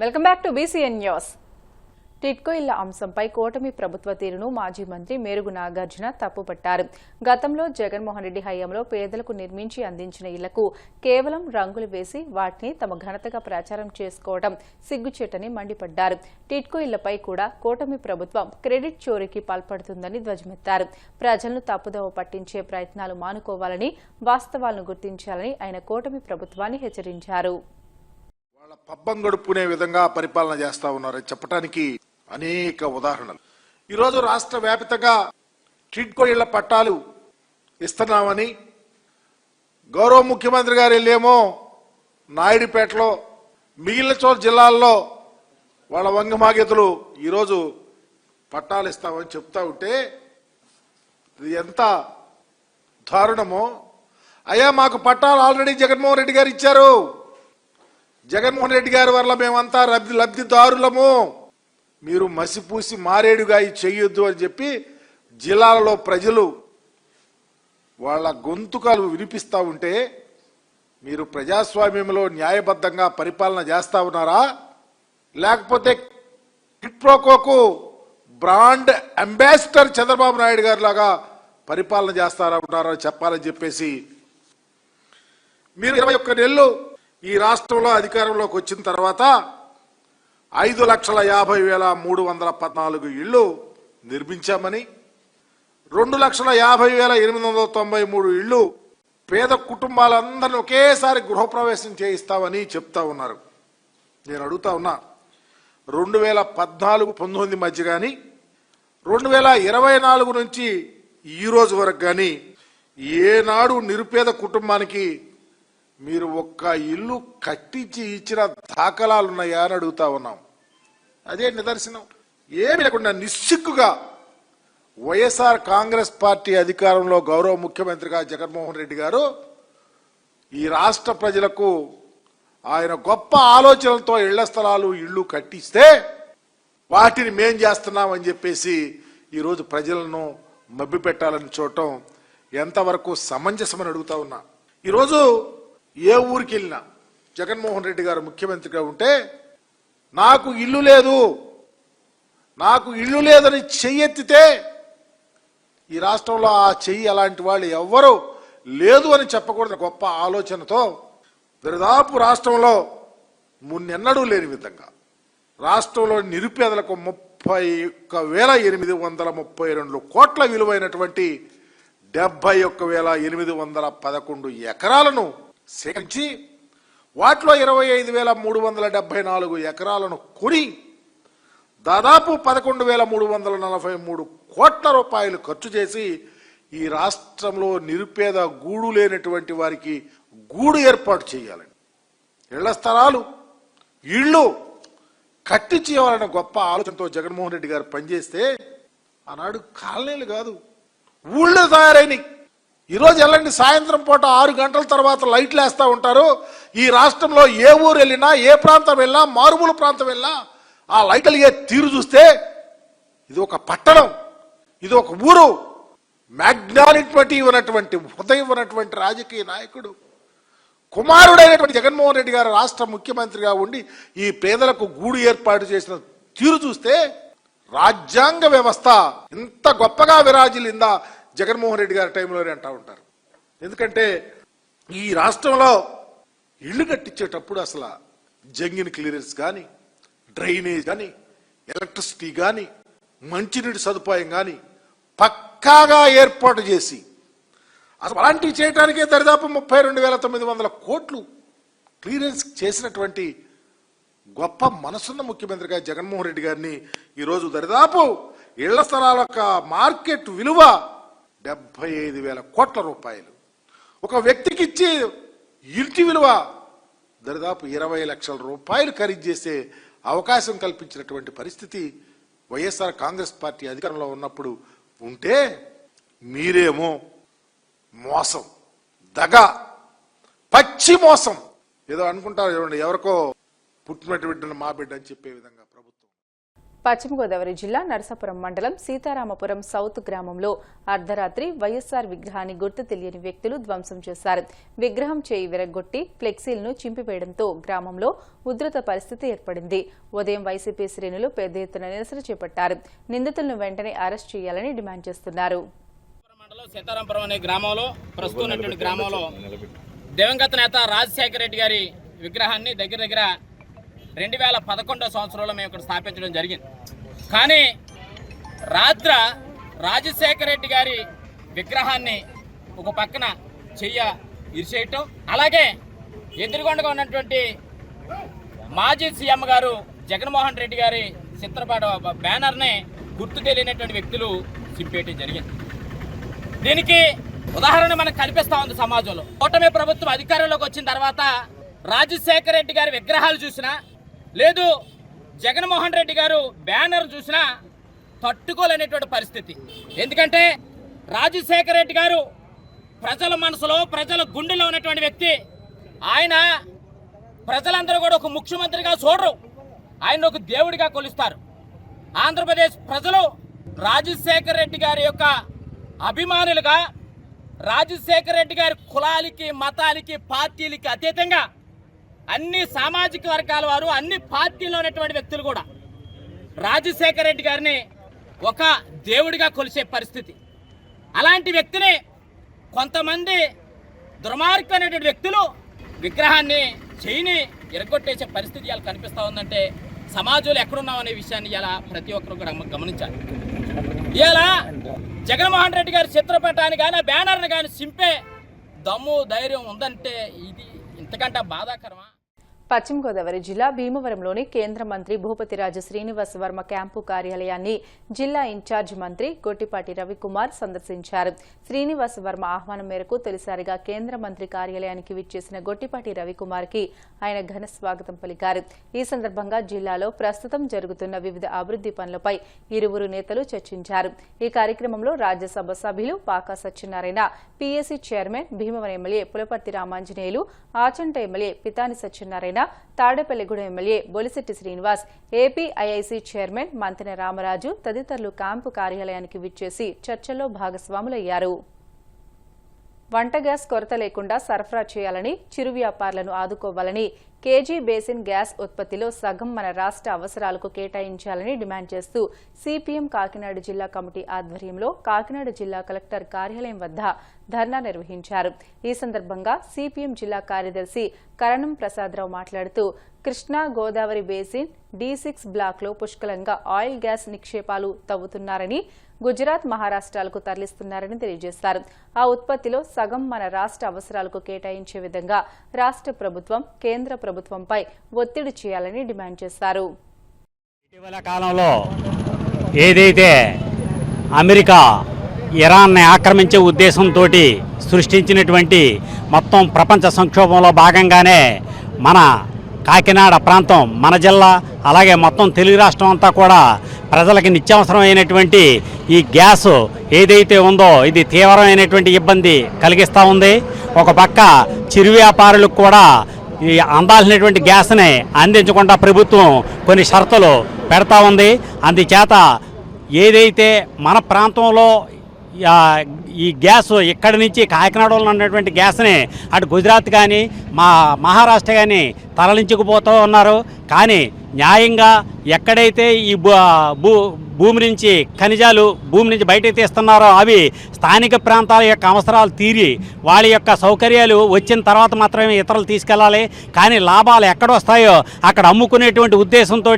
Welcome back to BCN news. TIDCO ఇళ్ల అంశంపై కూటమి ప్రభుత్వ తీరును మాజీ మంత్రి మేరుగు నాగార్జున తప్పుపట్టారు. గతంలో జగన్మోహన్ రెడ్డి హయాంలో పేదలకు నిర్మించి అందించిన ఇళ్లకు కేవలం రంగులు వేసి వాటిని తమ ఘనతగా ప్రచారం చేసుకోవడం సిగ్గుచేటని మండిపడ్డారు. టిడ్కో ఇళ్లపై కూడా కూటమి ప్రభుత్వం క్రెడిట్ చోరీకి పాల్పడుతుందని ధ్వజమెత్తారు. ప్రజలను తప్పుదోవ పట్టించే ప్రయత్నాలు మానుకోవాలని, వాస్తవాలను గుర్తించాలని ఆయన కూటమి ప్రభుత్వాన్ని హెచ్చరించారు. పబ్బం గడుపుకునే విధంగా పరిపాలన చేస్తా ఉన్నారని చెప్పడానికి అనేక ఉదాహరణలు. ఈరోజు రాష్ట్ర వ్యాప్తంగా టిడ్కో ఇళ్ల పట్టాలు ఇస్తున్నామని గౌరవ ముఖ్యమంత్రి గారు వెళ్ళేమో నాయుడుపేటలో, మిగిలిన చోట్ల జిల్లాల్లో వాళ్ళ వంగమాగేతులు ఈరోజు పట్టాలు ఇస్తామని చెప్తా ఉంటే ఇది ఎంత దారుణమో. అయ్యా, మాకు పట్టాలు ఆల్రెడీ జగన్మోహన్ రెడ్డి గారు ఇచ్చారు. జగన్మోహన్ రెడ్డి గారి వల్ల మేమంతా లబ్ధిదారులము, మీరు మసిపూసి మారేడుగా చెయ్యొద్దు అని చెప్పి జిల్లాలలో ప్రజలు వాళ్ళ గొంతుకలు వినిపిస్తా ఉంటే మీరు ప్రజాస్వామ్యంలో న్యాయబద్ధంగా పరిపాలన చేస్తా ఉన్నారా, లేకపోతే కిట్ప్రోకోకు బ్రాండ్ అంబాసిడర్ చంద్రబాబు నాయుడు గారి లాగా పరిపాలన చేస్తారా ఉన్నారా చెప్పాలని చెప్పేసి మీరు 21 నెలలు ఈ రాష్ట్రంలో అధికారంలోకి వచ్చిన తర్వాత 5,50,314 ఇళ్లు నిర్మించామని, 2,50,893 ఇళ్లు పేద కుటుంబాలందరినీ ఒకేసారి గృహప్రవేశం చేయిస్తామని చెప్తా ఉన్నారు. నేను అడుగుతా ఉన్నా, 2014-19 మధ్య కానీ 2024 నుంచి ఈ రోజు వరకు కానీ ఏనాడు నిరుపేద కుటుంబానికి మీరు ఒక్క ఇల్లు కట్టించి ఇచ్చిన దాఖలాలు ఉన్నాయా అని అడుగుతా ఉన్నాం. అదే నిదర్శనం. ఏమి లేకుండా నిస్సిగ్గుగా వైఎస్ఆర్ కాంగ్రెస్ పార్టీ అధికారంలో గౌరవ ముఖ్యమంత్రిగా జగన్మోహన్ రెడ్డి గారు ఈ రాష్ట్ర ప్రజలకు ఆయన గొప్ప ఆలోచనలతో ఇళ్ల స్థలాలు, ఇళ్లు కట్టిస్తే వాటిని మేం చేస్తున్నామని చెప్పేసి ఈరోజు ప్రజలను మభ్యపెట్టాలని చూడటం ఎంతవరకు సమంజసమని అడుగుతా ఉన్నా. ఈరోజు ఏ ఊరికి వెళ్ళినా జగన్మోహన్ రెడ్డి గారు ముఖ్యమంత్రిగా ఉంటే నాకు ఇల్లు లేదని చెయ్యెత్తితే ఈ రాష్ట్రంలో ఆ చెయ్యి అలాంటి వాళ్ళు ఎవ్వరూ లేదు అని చెప్పకూడదు గొప్ప ఆలోచనతో దరిదాపు రాష్ట్రంలో మున్నెన్నడూ లేని విధంగా రాష్ట్రంలో నిరుపేదలకు 31,832 కోట్ల విలువైనటువంటి 71,811 ఎకరాలను సేకరించి వాటిలో 25,374 ఎకరాలను కొని దాదాపు 11,343 కోట్ల రూపాయలు ఖర్చు చేసి ఈ రాష్ట్రంలో నిరుపేద గూడు లేనటువంటి వారికి గూడు ఏర్పాటు చేయాలని, ఇళ్ల స్థలాలు, ఇళ్ళు కట్టించి ఇవ్వాలన్న గొప్ప ఆలోచనతో జగన్మోహన్ రెడ్డి గారు పనిచేస్తే ఆనాడు కాలనీలు కాదు ఊళ్ళో తయారైనవి. ఈరోజు వెళ్ళండి, సాయంత్రం పూట 6 గంటల తర్వాత లైట్లు వేస్తూ ఉంటారు. ఈ రాష్ట్రంలో ఏ ఊరు వెళ్ళినా, ఏ ప్రాంతం వెళ్ళినా, మారుమూల ప్రాంతం వెళ్ళినా ఆ లైట్లు ఏ తీరు చూస్తే ఇది ఒక పట్టణం, ఇది ఒక ఊరు. మ్యాగ్నానిటీ ఉన్నటువంటి హృదయం ఉన్నటువంటి రాజకీయ నాయకుడు, కుమారుడైనటువంటి జగన్మోహన్ రెడ్డి గారు రాష్ట్ర ముఖ్యమంత్రిగా ఉండి ఈ పేదలకు గూడు ఏర్పాటు చేసిన తీరు చూస్తే రాజ్యాంగ వ్యవస్థ ఇంత గొప్పగా విరాజిల్లిందా జగన్మోహన్ రెడ్డి గారి టైంలోనే అంటూ ఉంటారు. ఎందుకంటే ఈ రాష్ట్రంలో ఇళ్లు కట్టించేటప్పుడు అసలు జంగిన్ క్లియరెన్స్ కానీ, డ్రైనేజ్ కానీ, ఎలక్ట్రిసిటీ కానీ, మంచినీటి సదుపాయం కానీ పక్కాగా ఏర్పాటు చేసి అసలు అలాంటివి చేయడానికే దరిదాపు 32,900 కోట్లు క్లియరెన్స్ చేసినటువంటి గొప్ప మనసున్న ముఖ్యమంత్రిగా జగన్మోహన్ రెడ్డి గారిని ఈరోజు దరిదాపు ఇళ్ల స్థలాల మార్కెట్ విలువ 75,000 కోట్ల రూపాయలు, ఒక వ్యక్తికి ఇచ్చి ఇంటి విలువ దరిదాపు 20 లక్షల రూపాయలు ఖరీదు చేసే అవకాశం కల్పించినటువంటి పరిస్థితి వైఎస్ఆర్ కాంగ్రెస్ పార్టీ అధికారంలో ఉన్నప్పుడు ఉంటే మీరేమో మోసం, దగ, పచ్చి మోసం ఏదో అనుకుంటారు. ఎవరికో పుట్టినట్టు బిడ్డను మా బిడ్డ అని చెప్పే విధంగా ప్రభుత్వం పశ్చిమ గోదావరి జిల్లా నరసాపురం మండలం సీతారామపురం సౌత్ గ్రామంలో అర్ధరాత్రి వైఎస్సార్ విగ్రహాన్ని గుర్తు తెలియని వ్యక్తులు ధ్వంసం చేశారు. విగ్రహం చేయి విరగ్గొట్టి ఫ్లెక్సీలను చింపివేయడంతో గ్రామంలో ఉధృత పరిస్థితి ఏర్పడింది. ఉదయం వైసీపీ శ్రేణులు పెద్ద ఎత్తున నిరసన చేపట్టారు. నిందితులను వెంటనే అరెస్ట్ చేయాలని డిమాండ్ చేస్తున్నారు. సీతారామపురం అనే గ్రామంలో ప్రస్తుతం గ్రామంలో దివంగత నేత రాజశేఖర రెడ్డి గారి విగ్రహాన్ని దగ్గర 2011 సంవత్సరంలో మేము ఇక్కడ స్థాపించడం జరిగింది. కానీ రాజశేఖర రెడ్డి గారి విగ్రహాన్ని ఒక పక్కన ఇరిచేయటం, అలాగే ఎదురుగొండగా ఉన్నటువంటి మాజీ సీఎం గారు జగన్మోహన్ రెడ్డి గారి చిత్రపట బ్యానర్ని గుర్తు తెలియనటువంటి వ్యక్తులు చింపేయటం జరిగింది. దీనికి ఉదాహరణ మనకు కనిపిస్తా ఉంది సమాజంలో. కూటమి ప్రభుత్వం అధికారంలోకి వచ్చిన తర్వాత రాజశేఖర రెడ్డి గారి విగ్రహాలు చూసినా లేదు జగన్మోహన్ రెడ్డి గారు బ్యానర్ చూసినా తట్టుకోలేనటువంటి పరిస్థితి. ఎందుకంటే రాజశేఖర రెడ్డి గారు ప్రజల మనసులో ప్రజల గుండెలో ఉన్నటువంటి వ్యక్తి. ఆయన ప్రజలందరూ కూడా ఒక ముఖ్యమంత్రిగా చూడరు, ఆయన ఒక దేవుడిగా కొలుస్తారు. ఆంధ్రప్రదేశ్ ప్రజలు రాజశేఖర రెడ్డి గారి యొక్క అభిమానులుగా, రాజశేఖర రెడ్డి గారి కులాలకి మతాలకి పార్టీలకి అతీతంగా అన్ని సామాజిక వర్గాల వారు, అన్ని పార్టీలో ఉన్నటువంటి వ్యక్తులు కూడా రాజశేఖర రెడ్డి గారిని ఒక దేవుడిగా కొలిసే పరిస్థితి. అలాంటి వ్యక్తిని కొంతమంది దుర్మార్గమైనటువంటి వ్యక్తులు విగ్రహాన్ని చేయిని ఎరగొట్టేసే పరిస్థితి ఇలా కనిపిస్తూ ఉందంటే సమాజంలో ఎక్కడున్నాం అనే విషయాన్ని ఇలా ప్రతి ఒక్కరు కూడా గమనించాలి. ఇలా జగన్మోహన్ రెడ్డి గారి చిత్రపటాన్ని కానీ బ్యానర్ని కానీ చింపే దమ్ము ధైర్యం ఉందంటే ఇది ఇంతకంటే బాధాకరమా? పశ్చిమ గోదావరి జిల్లా భీమవరంలోని కేంద్ర మంత్రి భూపతిరాజు శ్రీనివాస్ వర్మ క్యాంపు కార్యాలయాన్ని జిల్లా ఇన్ఛార్జ్ మంత్రి గొట్టిపాటి రవికుమార్ సందర్శించారు. శ్రీనివాస్ వర్మ ఆహ్వానం మేరకు తొలిసారిగా కేంద్ర మంత్రి కార్యాలయానికి విచ్చేసిన గొట్టిపాటి రవికుమార్ కి ఆయన ఘన స్వాగతం పలికారు. ఈ సందర్భంగా జిల్లాలో ప్రస్తుతం జరుగుతున్న వివిధ అభివృద్ది పనులపై ఇరువురు నేతలు చర్చించారు. ఈ కార్యక్రమంలో రాజ్యసభ సభ్యులు Paka Satyanarayana, PAC chairman Bhimavaram MLA Pulaparthi Ramanjaneyulu, Achanta MLA Pithani Satyanarayana, Tadepalligudem MLA Bolisetti Srinivas, APIIC chairman Mantena Ramaraju తదితరులు క్యాంపు కార్యాలయానికి విచ్చేసి చర్చల్లో భాగస్వాములయ్యారు. వంట గ్యాస్ కొరత లేకుండా సరఫరా చేయాలని, చిరు వ్యాపారులను ఆదుకోవాలని, కేజీ బేసిన్ గ్యాస్ ఉత్పత్తిలో సగం మన రాష్ట్ర అవసరాలకు కేటాయించాలని డిమాండ్ చేస్తూ సిపిఎం కాకినాడ జిల్లా కమిటీ ఆధ్వర్యంలో కాకినాడ జిల్లా కలెక్టర్ కార్యాలయం వద్ద ధర్నా నిర్వహించారు. ఈ సందర్భంగా సిపిఎం జిల్లా కార్యదర్శి కరణం ప్రసాదరావు మాట్లాడుతూ కృష్ణా గోదావరి బేసిన్ D6 బ్లాక్లో పుష్కలంగా ఆయిల్ గ్యాస్ నిక్షేపాలు తవ్వుతున్నారని, గుజరాత్ మహారాష్ట్రాలకు తరలిస్తున్నారని తెలియజేశారు. ఆ ఉత్పత్తిలో సగం మన రాష్ట్ర అవసరాలకు కేటాయించే విధంగా రాష్ట్ర ప్రభుత్వం కేంద్ర ప్రభుత్వంపై ఒత్తిడి చేయాలని డిమాండ్ చేశారు. ఇటీవల కాలంలో ఏదైతే అమెరికా ఇరాన్ని ఆక్రమించే ఉద్దేశంతో సృష్టించినటువంటి మొత్తం ప్రపంచ సంక్షోభంలో భాగంగానే మన కాకినాడ ప్రాంతం, మన జిల్లా, అలాగే మొత్తం తెలుగు రాష్ట్రం అంతా కూడా ప్రజలకి నిత్యావసరమైనటువంటి ఈ గ్యాస్ ఏదైతే ఉందో ఇది తీవ్రమైనటువంటి ఇబ్బంది కలిగిస్తూ ఉంది. ఒక పక్క చిరు వ్యాపారులకు కూడా ఈ అందాల్సినటువంటి గ్యాస్ని అందించకుండా ప్రభుత్వం కొన్ని షరతులు పెడతా ఉంది. అందుచేత ఏదైతే మన ప్రాంతంలో ఈ గ్యాస్ ఇక్కడి నుంచి కాకినాడలో ఉన్నటువంటి గ్యాస్ని అటు గుజరాత్ కానీ మహారాష్ట్ర కానీ తరలించుకుపోతూ ఉన్నారు. కానీ న్యాయంగా ఎక్కడైతే ఈ భూమి నుంచి ఖనిజాలు భూమి నుంచి బయటకు తీస్తున్నారో అవి స్థానిక ప్రాంతాల యొక్క అవసరాలు తీరి వాళ్ళ యొక్క సౌకర్యాలు వచ్చిన తర్వాత మాత్రమే ఇతరులు తీసుకెళ్ళాలి. కానీ లాభాలు ఎక్కడ వస్తాయో అక్కడ అమ్ముకునేటువంటి ఉద్దేశంతో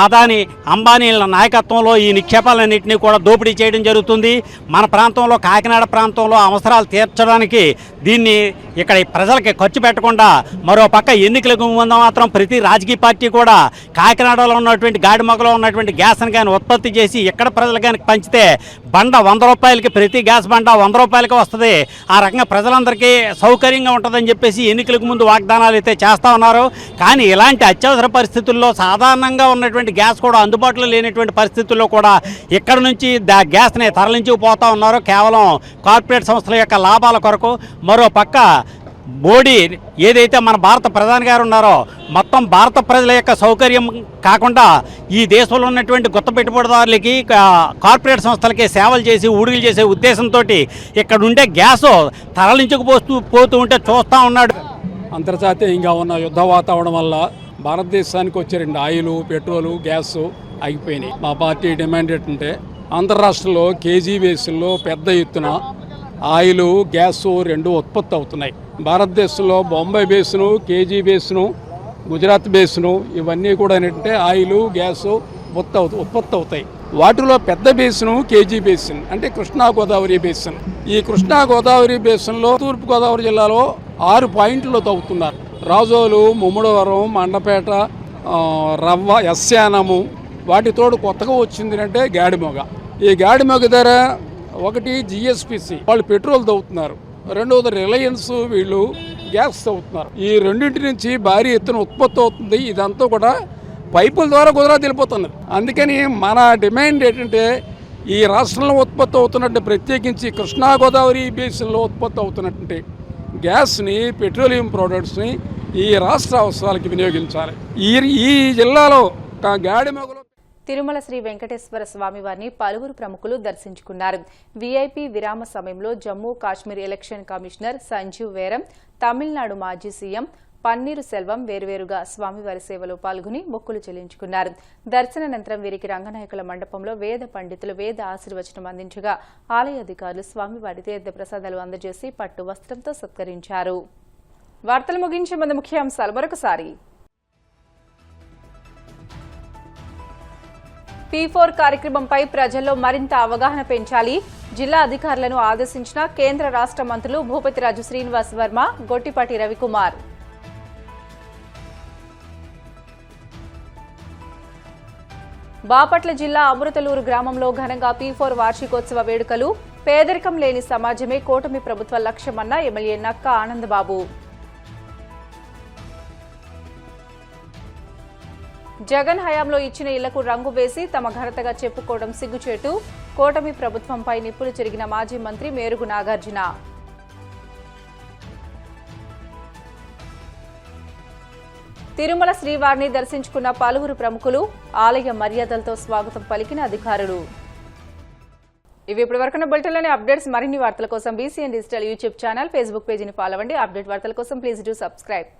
అదాని అంబానీల నాయకత్వంలో ఈ నిక్షేపాలన్నింటినీ కూడా దోపిడీ చేయడం జరుగుతుంది. మన ప్రాంతంలో కాకినాడ ప్రాంతంలో అవసరాలు తీర్చడానికి దీన్ని ఇక్కడ ప్రజలకి ఖర్చు పెట్టకుండా మరో పక్క ఎన్నికలకు ముందు మాత్రం ప్రతి రాజకీయ పార్టీ కూడా కాకినాడలో ఉన్నటువంటి గాడిమొగలో ఉన్నటువంటి గ్యాస్ని కానీ ఉత్పత్తి చేసి ఇక్కడ ప్రజలు కానీ పంచితే బండ 100 రూపాయలకి, ప్రతి గ్యాస్ బండ 100 రూపాయలకి వస్తుంది. ఆ రకంగా ప్రజలందరికీ సౌకర్యంగా ఉంటుందని చెప్పేసి ఎన్నికలకు ముందు వాగ్దానాలు అయితే చేస్తూ ఉన్నారు. కానీ ఇలాంటి అత్యవసర పరిస్థితుల్లో సాధారణంగా ఉన్నటువంటి గ్యాస్ కూడా అందుబాటులో లేనటువంటి పరిస్థితుల్లో కూడా ఇక్కడ నుంచి గ్యాస్ని తరలించుకుపోతూ ఉన్నారు కేవలం కార్పొరేట్ సంస్థల యొక్క లాభాల కొరకు. మరో పక్క మోడీ ఏదైతే మన భారత ప్రధాని గారు ఉన్నారో మొత్తం భారత ప్రజల యొక్క సౌకర్యం కాకుండా ఈ దేశంలో ఉన్నటువంటి కొత్త పెట్టుబడిదారులకి కార్పొరేట్ సంస్థలకి సేవలు చేసి ఊడిగలు చేసే ఉద్దేశంతో ఇక్కడ ఉండే గ్యాస్ పోతూ ఉంటే చూస్తూ ఉన్నాడు. అంతర్జాతీయంగా ఉన్న యుద్ధ వాతావరణం వల్ల భారతదేశానికి వచ్చే 2 ఆయిల్, పెట్రోలు, గ్యాస్ ఆగిపోయినాయి. మా పార్టీ డిమాండ్ ఏంటంటే అంతర్రాష్ట్రంలో కేజీ బేసిన్లో పెద్ద ఎత్తున ఆయిల్, గ్యాస్ 2 ఉత్పత్తి అవుతున్నాయి. భారతదేశంలో Bombay basin, KG basin, Gujarat basin ఇవన్నీ కూడా ఏంటంటే ఆయిల్, గ్యాస్ ఉత్పత్తి అవుతాయి. వాటిలో పెద్ద బేసిను కేజీ బేసిన్ అంటే కృష్ణా గోదావరి బేసిన్. ఈ కృష్ణా గోదావరి బేసిన్లో తూర్పుగోదావరి జిల్లాలో 6 పాయింట్లు తవ్వుతున్నారు. రాజోలు, ముమ్మడివరం, మండపేట, రవ్వ, ఎస్యానము, వాటితోడు కొత్తగా వచ్చింది అంటే గాడిమొగ. ఈ గాడిమొగ ధర ఒకటి జిఎస్పిసి వాళ్ళు పెట్రోల్ తవ్వుతున్నారు, రెండవది రిలయన్స్ వీళ్ళు గ్యాస్ తవ్వుతున్నారు. ఈ రెండింటి నుంచి భారీ ఎత్తున ఉత్పత్తి అవుతుంది. ఇదంతా కూడా పైపుల ద్వారా గుజరాత్ వెళ్ళిపోతున్నది. అందుకని మన డిమాండ్ ఏంటంటే ఈ రాష్ట్రంలో ఉత్పత్తి అవుతున్నట్టు ప్రత్యేకించి కృష్ణా గోదావరి బేసిన్లో ఉత్పత్తి అవుతున్నటువంటి గ్యాస్ని, పెట్రోలియం ప్రోడక్ట్స్ని ఈ రాష్ట్ర అవసరాలకి వినియోగించాలి. ఈ జిల్లాలో గాడిమొగలో తిరుమల శ్రీ వెంకటేశ్వర స్వామి వారిని పలువురు ప్రముఖులు దర్శించుకున్నారు. వీఐపీ విరామ సమయంలో జమ్మూ కాశ్మీర్ ఎలక్షన్ కమిషనర్ సంజీవ్ వేరం, తమిళనాడు మాజీ సీఎం పన్నీరు సెల్వం వేర్వేరుగా స్వామివారి సేవలో పాల్గొని మొక్కులు చెల్లించుకున్నారు. దర్శనానంతరం వీరికి రంగనాయకుల మండపంలో వేద పండితులు వేద ఆశీర్వచనం అందించగా ఆలయ అధికారులు స్వామివారి తీర్థ ప్రసాదాలు అందజేసి పట్టు వస్త్రంతో సత్కరించారు. వార్తలు ముగించే ముందు ముఖ్యాంశాలు మరొకసారి. P4 కార్యక్రమంపై ప్రజల్లో మరింత అవగాహన పెంచాలి. జిల్లా అధికారులను ఆదేశించిన కేంద్ర రాష్ట్ర మంత్రులు భూపతిరాజు శ్రీనివాస్ వర్మ, గొట్టిపాటి రవికుమార్. బాపట్ల జిల్లా అమృతలూరు గ్రామంలో ఘనంగా P4 వార్షికోత్సవ వేడుకలు. పేదరికం లేని సమాజమే కూటమి ప్రభుత్వ లక్ష్యమన్న ఎమ్మెల్యే నక్క ఆనందబాబు. జగన్ హయాంలో ఇచ్చిన ఇళ్లకు రంగు వేసి తమ ఘనతగా చెప్పుకోవడం సిగ్గుచేటు. కూటమి ప్రభుత్వంపై నిప్పులు చెరిగిన మాజీ మంత్రి మేరుగు నాగార్జున. తిరుమల శ్రీవారిని దర్శించుకున్న పలువురు ప్రముఖులు, ఆలయ మర్యాదలతో స్వాగతం పలికిన అధికారులు. ఇవి ఇప్పటివరకున్న బులెటిన్లోని అప్డేట్స్. మరిన్ని వార్తల కోసం BCN digital YouTube channel, Facebook పేజీని ఫాలో అవ్వండి. అప్డేట్ వార్తల కోసం ప్లీజ్ డూ సబ్స్క్రైబ్.